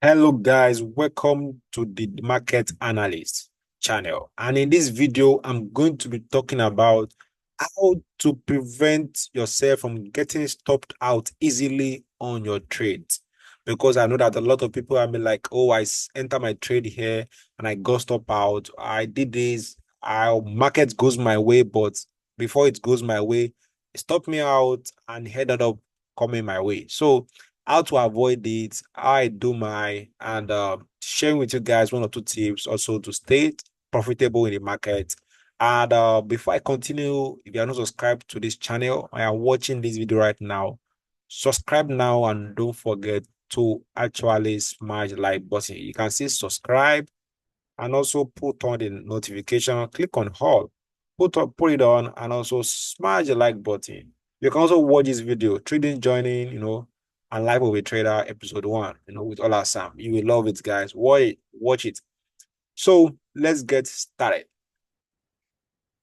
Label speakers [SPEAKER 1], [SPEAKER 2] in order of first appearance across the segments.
[SPEAKER 1] Hello guys, welcome to the Market Analyst channel. And in this video, I'm going to be talking about how to prevent yourself from getting stopped out easily on your trades. Because I know that a lot of people have been like, oh, enter my trade here and I got stopped out. I did this, our market goes my way, but before it goes my way, it stopped me out and ended up coming my way. So how to avoid it, how I do my, and sharing with you guys one or two tips also to stay profitable in the market. And before I continue, if you are not subscribed to this channel, I am watching this video right now. Subscribe now and don't forget to actually smash the like button. You can see subscribe and also put on the notification, click on all, put it on, and also smash the like button. You can also watch this video, trading joining, and life of a trader episode 1, with Ola Sam. You will love it, guys. Watch it. So let's get started.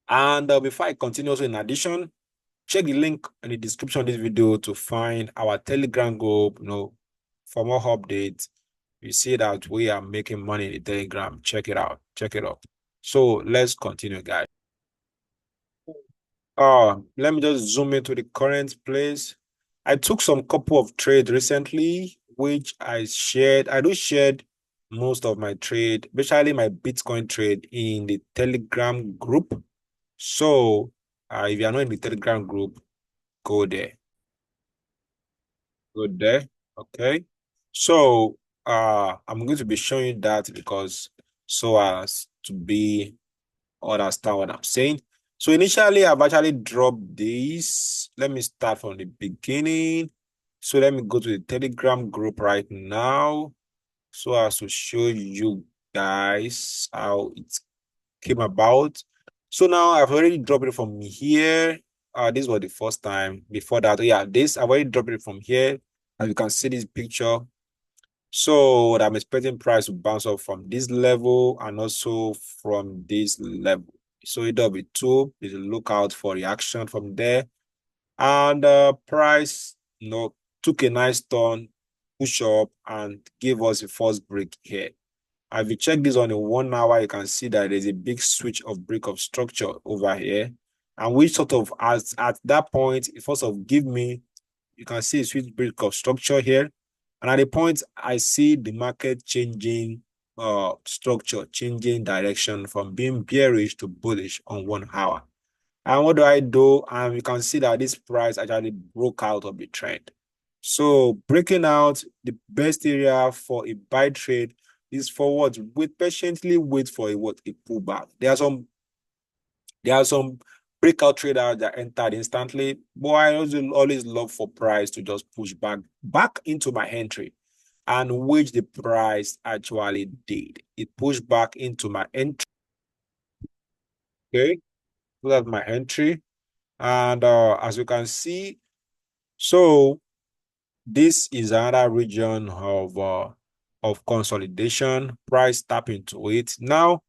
[SPEAKER 1] And before I continue, also in addition, check the link in the description of this video to find our Telegram group, for more updates. You see that we are making money in the Telegram. Check it out. Check it out. So let's continue, guys. Let me just zoom into the current place. I took some couple of trades recently, which I shared. I do shared most of my trade, especially my Bitcoin trade in the Telegram group. So if you are not in the Telegram group, go there. Go there. Okay. So I'm going to be showing you that because so as to be understand what I'm saying. So initially, I've actually dropped this. Let me start from the beginning. So let me go to the Telegram group right now so as to show you guys how it came about. So now I've already dropped it from here. This was the first time. Before that, yeah, this I've already dropped it from here. As you can see this picture. So I'm expecting price to bounce up from this level and also from this level. So it'll be two. Please look out for reaction from there. And price, took a nice turn, push up, and gave us a first break here. If you check this on a 1 hour, you can see that there's a big switch of break of structure over here. And which sort of at that point, it first of give me, you can see a switch break of structure here. And at the point I see the market changing structure, changing direction from being bearish to bullish on 1 hour. And what do I do? And you can see that this price actually broke out of the trend. So breaking out, the best area for a buy trade is forward. Patiently wait for a pullback. There are some breakout traders that entered instantly, but I always love for price to just push back into my entry, and which the price actually did. It pushed back into my entry. Okay, so that's my entry. And as you can see, so this is another region of consolidation. Price tap into it. Now,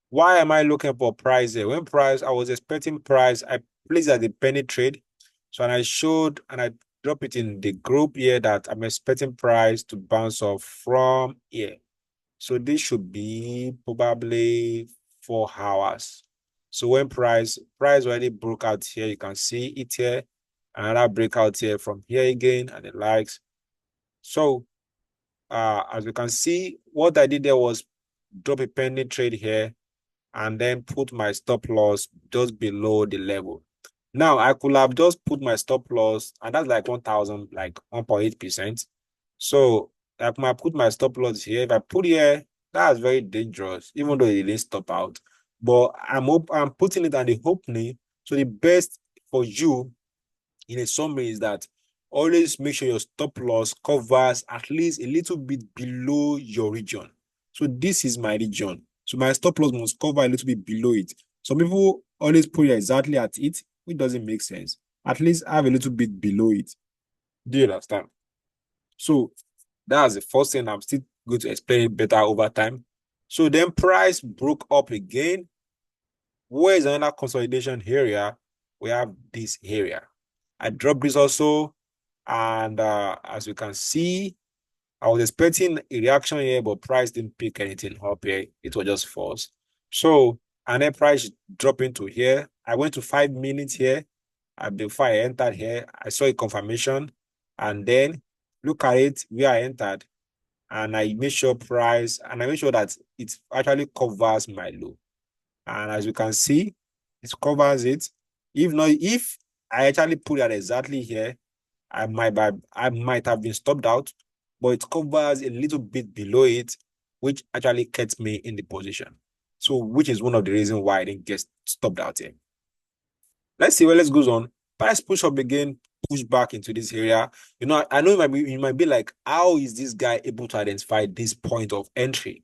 [SPEAKER 1] why am I looking for price there? I was expecting price, I placed at the penny trade. So and I showed and I drop it in the group here that I'm expecting price to bounce off from here. So this should be probably 4 hours. So when price already broke out here, you can see it here, another breakout here from here again, and the likes. So as you can see, what I did there was drop a penny trade here and then put my stop loss just below the level. Now I could have just put my stop loss, and that's like 1,000, like 1.8%. So I might put my stop loss here. If I put here, that's very dangerous, even though it didn't stop out. But I'm putting it on the opening. So the best for you in a summary is that always make sure your stop loss covers at least a little bit below your region. So this is my region. So my stop loss must cover a little bit below it. Some people always put it exactly at it, which doesn't make sense. At least have a little bit below it. Do you understand? So that's the first thing. I'm still going to explain it better over time. So then price broke up again. Where is another consolidation area? We have this area. I dropped this also. And as you can see, I was expecting a reaction here, but price didn't pick anything up here. It was just false. So, and then price dropped into here. I went to 5 minutes here. And before I entered here, I saw a confirmation. And then look at it where I entered. And I made sure price, and I made sure that it actually covers my low. And as you can see, it covers it. If not, if I actually put it exactly here, I might have been stopped out, but it covers a little bit below it, which actually kept me in the position. So, which is one of the reasons why I didn't get stopped out here. Let's see where let's go on. Price push up again, push back into this area. I know you might be like, how is this guy able to identify this point of entry?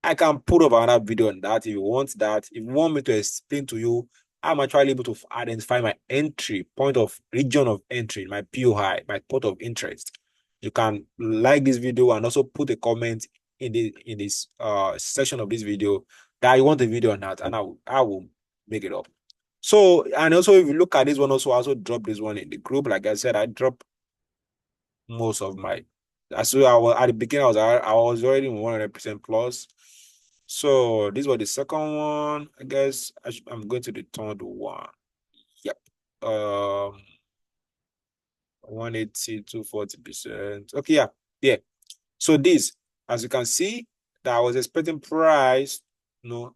[SPEAKER 1] I can put up another video on that if you want that. If you want me to explain to you, I'm actually able to identify my entry, point of region of entry, my POI, my point of interest. You can like this video and also put a comment in this section of this video that you want a video on that, and I will make it up. So, and also if you look at this one, also I also drop this one in the group. Like I said, I drop most of my. So I was at the beginning, I was already 100% plus. So this was the second one. I guess I'm going to the third one. Yep. 180 to 40%. Okay, yeah. Yeah. So this, as you can see, that I was expecting price, to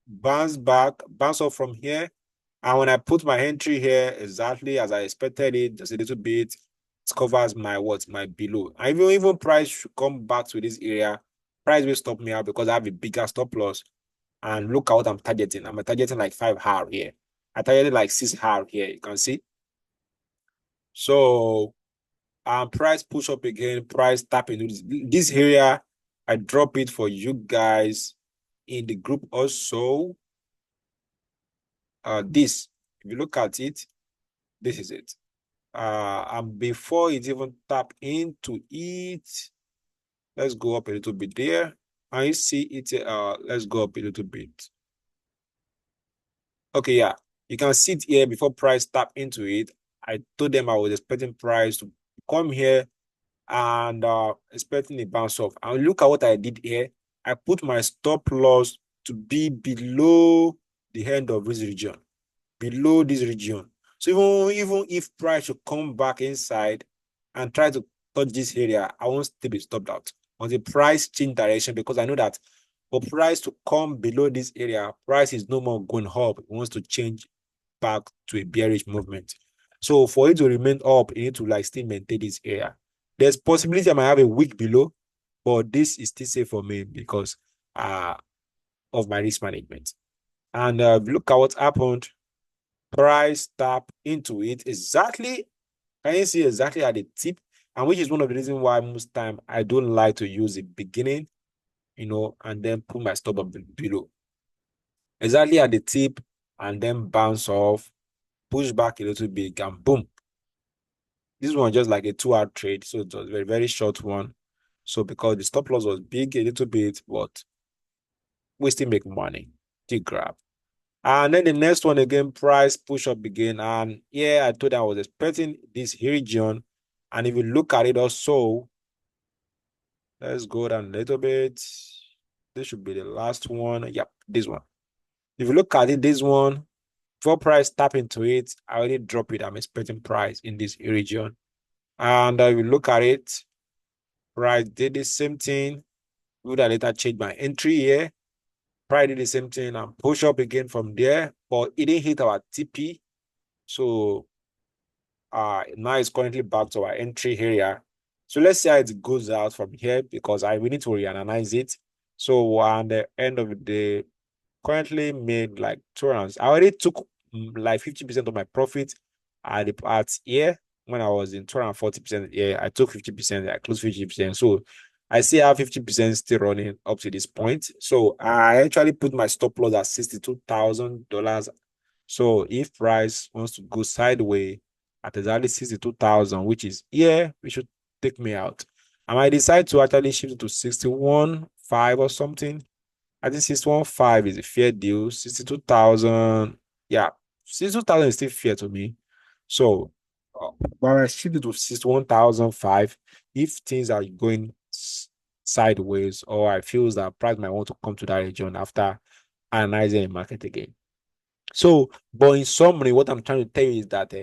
[SPEAKER 1] bounce up from here. And when I put my entry here exactly as I expected it, just a little bit, it covers my below. And even price should come back to this area, price will stop me out because I have a bigger stop loss. And look at what I'm targeting. I'm targeting like 5 hour here. I targeted like 6 hour here. You can see. So price push up again, price tap into this area. I drop it for you guys in the group also. This, if you look at it, this is it. And before it even tap into it, let's go up a little bit there. And you see it, let's go up a little bit. Okay, yeah. You can see it here before price tap into it. I told them I was expecting price to come here and expecting a bounce off. And look at what I did here. I put my stop loss to be below the end of this region. Below this region. So even if price should come back inside and try to touch this area, I won't still be stopped out until price change direction, because I know that for price to come below this area, price is no more going up. It wants to change back to a bearish movement. So for it to remain up, you need to like still maintain this area. There's possibility I might have a week below, but this is still safe for me because of my risk management. And look at what happened. Price tap into it exactly. Can you see exactly at the tip? And which is one of the reasons why most time I don't like to use the beginning, and then put my stop up below. Exactly at the tip, and then bounce off, push back a little bit, and boom. This one just like a 2 hour trade, so it was a very, very short one. So because the stop loss was big a little bit, but we still make money. Still grab. And then the next one again, price push up again. And yeah, I told you I was expecting this region. And if you look at it also, let's go down a little bit. This should be the last one. Yep, this one. If you look at it, this one, before price tap into it, I already drop it. I'm expecting price in this region. And if you look at it, price did the same thing. Would I later change my entry here? Price did the same thing and push up again from there, but it didn't hit our TP. So now it's currently back to our entry area. So let's see how it goes out from here, because we need to reanalyze it. So at the end of the day, currently made like 2 rounds. I already took like 50% of my profit at here when I was in 240% here. I took 50%, I closed 50%. So I still have 50% still running up to this point. So I actually put my stop loss at $62,000. So if price wants to go sideways at exactly 62,000, which is here, we should take me out. I might decide to actually shift it to 61.5 or something. I think 615 is a fair deal. 62,000, yeah, 62,000 is still fair to me. So But I shift it to 61,005 if things are going sideways, or I feel that price might want to come to that region after analyzing the market again. So, but in summary, what I'm trying to tell you is that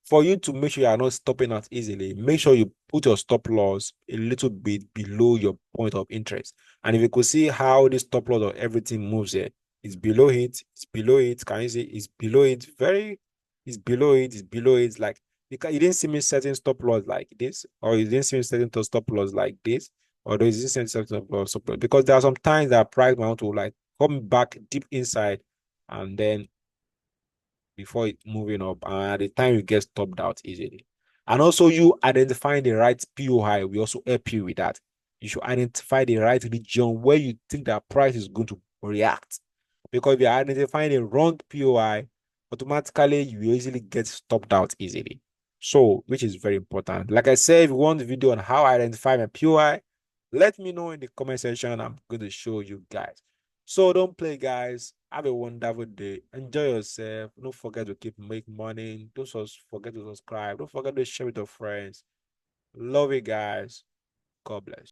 [SPEAKER 1] for you to make sure you are not stopping out easily, make sure you put your stop loss a little bit below your point of interest. And if you could see how this stop loss or everything moves here, it's below it, it's below it. Can you see it's below it? It's below it, it's below it. Like, because you didn't see me setting stop loss like this, or you didn't see me setting to stop loss like this, or there is this stop loss, because there are some times that price might want to like come back deep inside and then before it moving up, and at the time you get stopped out easily. And also, you identifying the right POI will also help you with that. You should identify the right region where you think that price is going to react. Because if you're identifying the wrong POI, automatically you will easily get stopped out easily. So, which is very important. Like I said, if you want the video on how I identify my POI, let me know in the comment section. I'm going to show you guys. So don't play, guys. Have a wonderful day. Enjoy yourself. Don't forget to keep make money. Don't forget to subscribe. Don't forget to share with your friends. Love you guys. God bless.